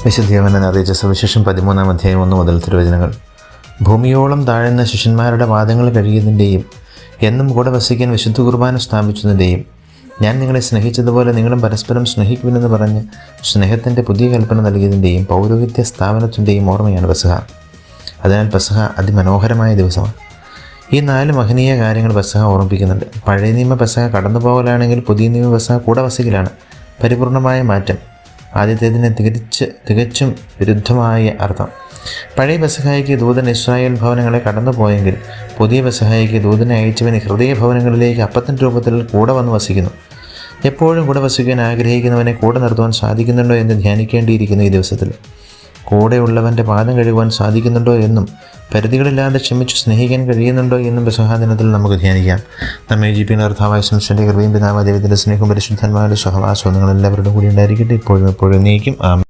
വിശുദ്ധ യോഹന്നാൻ അറിയിച്ച സുവിശേഷം 13-ാം അധ്യായം 1 മുതൽ തിരുവചനങ്ങൾ. ഭൂമിയോളം താഴ്ന്ന ശിഷ്യന്മാരുടെ വാദങ്ങൾ കഴിയുന്നതിൻ്റെയും എന്നും കൂടെ വസിക്കാൻ വിശുദ്ധ കുർബാന സ്ഥാപിച്ചതിൻ്റെയും ഞാൻ നിങ്ങളെ സ്നേഹിച്ചതുപോലെ നിങ്ങളും പരസ്പരം സ്നേഹിക്കുമെന്ന് പറഞ്ഞ് സ്നേഹത്തിൻ്റെ പുതിയ കൽപ്പന നൽകിയതിൻ്റെയും പൗരോഹിത്യ സ്ഥാപനത്തിൻ്റെയും ഓർമ്മയാണ് പെസഹ. അതിനാൽ പെസഹ അതിമനോഹരമായ ദിവസമാണ്. ഈ 4 മഹനീയ കാര്യങ്ങൾ പെസഹ ഓർമ്മിപ്പിക്കുന്നുണ്ട്. പഴയ നിയമ പെസഹ കടന്നുപോകലാണെങ്കിൽ പുതിയ നിയമ പെസഹ കൂടെ വസിക്കലാണ്. പരിപൂർണമായ മാറ്റം. ആദ്യത്തേതിന് തികച്ചും വിരുദ്ധമായ അർത്ഥം. പഴയ പെസഹായിക്ക് ദൂതൻ ഇസ്രായേൽ ഭവനങ്ങളെ കടന്നുപോയെങ്കിൽ പുതിയ പെസഹായിക്ക് ദൂതനെ അയച്ചവന് ഹൃദയ ഭവനങ്ങളിലേക്ക് അപ്പത്തിൻ്റെ രൂപത്തിൽ കൂടെ വന്ന് വസിക്കുന്നു. എപ്പോഴും കൂടെ വസിക്കാൻ ആഗ്രഹിക്കുന്നവനെ കൂടെ നിർത്തുവാൻ സാധിക്കുന്നുണ്ടോ എന്ന് ധ്യാനിക്കേണ്ടിയിരിക്കുന്നു. ഈ ദിവസത്തിൽ കൂടെയുള്ളവൻ്റെ പാദം കഴുകുവാൻ സാധിക്കുന്നുണ്ടോ എന്നും പരിധികളില്ലാതെ ക്ഷമിച്ച് സ്നേഹിക്കാൻ കഴിയുന്നുണ്ടോ എന്നും പെസഹാ ദിനത്തിൽ നമുക്ക് ധ്യാനിക്കാം. നമ്മെ ജീവിക്കുന്ന കർത്താവായ യേശുവിന്റെ കൃപയും പിതാവായ ദൈവത്തിൻ്റെ സ്നേഹവും പരിശുദ്ധന്മാരുടെ സഹവാസവും നിങ്ങളെല്ലാവരുടെ കൂടി ഉണ്ടായിരിക്കട്ടെ, ഇപ്പോഴും എപ്പോഴും എന്നേക്കും. ആമേൻ.